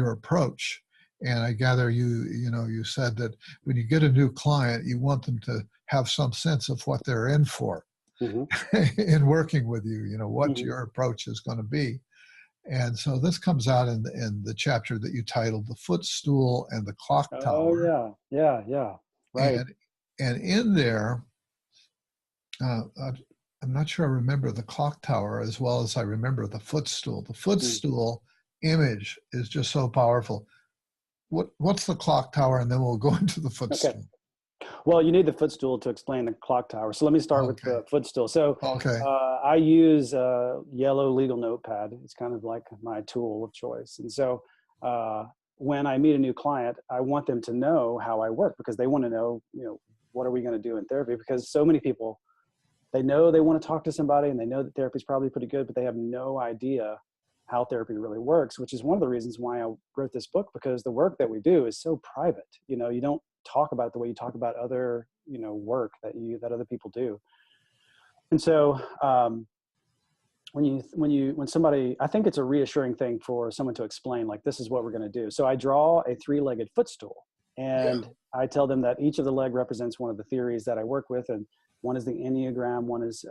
your approach. And I gather you said that when you get a new client, you want them to have some sense of what they're in for in working with you, what your approach is going to be. And so this comes out in the chapter that you titled "The Footstool and the Clock Tower." Oh, yeah. Right. And in there, I'm not sure I remember the clock tower as well as I remember the footstool. The footstool image is just so powerful. What's the clock tower? And then we'll go into the footstool. Okay. Well, you need the footstool to explain the clock tower. So let me start with the footstool. So I use a yellow legal notepad. It's kind of like my tool of choice. And so when I meet a new client, I want them to know how I work, because they want to know, what are we going to do in therapy? Because so many people, they know they want to talk to somebody and they know that therapy is probably pretty good, but they have no idea how therapy really works, which is one of the reasons why I wrote this book, because the work that we do is so private. You don't talk about it the way you talk about other, work that other people do. And so when somebody, I think it's a reassuring thing for someone to explain, like, this is what we're going to do. So I draw a 3-legged footstool, and I tell them that each of the leg represents one of the theories that I work with. And one is the Enneagram, one is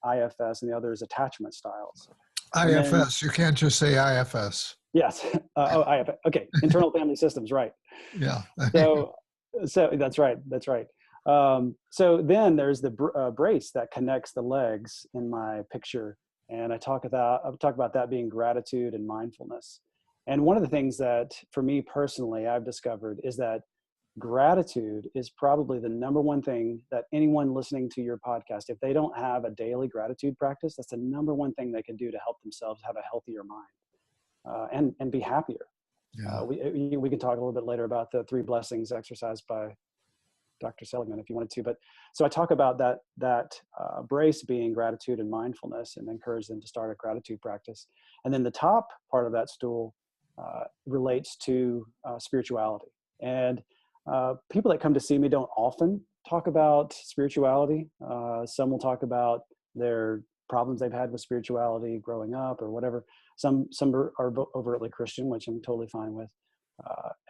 IFS, and the other is attachment styles. IFS, you can't just say IFS. Yes. IFS. Okay. Internal family systems. Right. Yeah. So that's right. That's right. So then there's the brace that connects the legs in my picture. And I talk about that being gratitude and mindfulness. And one of the things that for me personally, I've discovered is that gratitude is probably the number one thing that anyone listening to your podcast, if they don't have a daily gratitude practice, that's the number one thing they can do to help themselves have a healthier mind and be happier. Yeah. We can talk a little bit later about the 3 blessings exercise by Dr. Seligman if you wanted to. But so I talk about that brace being gratitude and mindfulness, and encourage them to start a gratitude practice. And then the top part of that stool relates to spirituality. And people that come to see me don't often talk about spirituality. Some will talk about their problems they've had with spirituality growing up or whatever. Some are overtly Christian, which I'm totally fine with.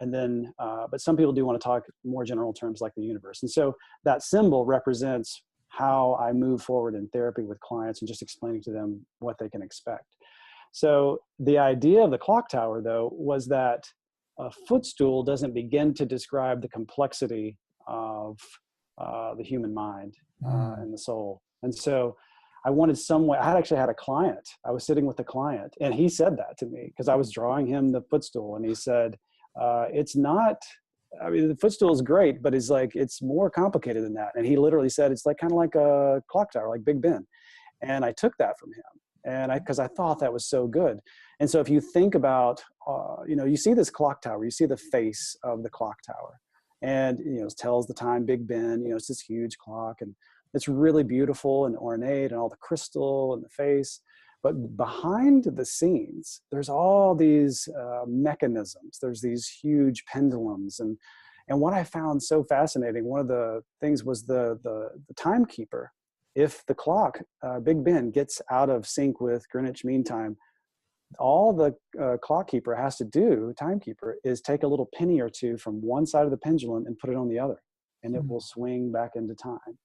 But some people do want to talk more general terms like the universe. And so that symbol represents how I move forward in therapy with clients and just explaining to them what they can expect. So the idea of the clock tower, though, was that a footstool doesn't begin to describe the complexity of the human mind and the soul. And so I wanted some way. I actually had a client. I was sitting with a client, and he said that to me because I was drawing him the footstool, and he said, it's not, I mean, the footstool is great, but it's more complicated than that. And he literally said, it's kind of like a clock tower, like Big Ben. And I took that from him. And because I thought that was so good. And so if you think about, you see this clock tower, you see the face of the clock tower, and, it tells the time, Big Ben, it's this huge clock, and it's really beautiful and ornate and all the crystal and the face. But behind the scenes, there's all these mechanisms. There's these huge pendulums. And what I found so fascinating, one of the things was the timekeeper. If the clock, Big Ben, gets out of sync with Greenwich Mean Time, all the clock keeper has to do, timekeeper, is take a little penny or two from one side of the pendulum and put it on the other, and it will swing back into time.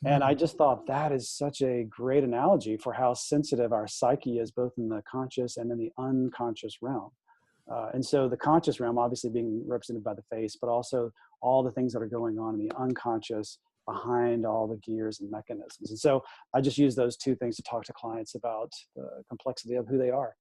And I just thought that is such a great analogy for how sensitive our psyche is, both in the conscious and in the unconscious realm. And so the conscious realm obviously being represented by the face, but also all the things that are going on in the unconscious behind all the gears and mechanisms. And so I just use those 2 things to talk to clients about the complexity of who they are.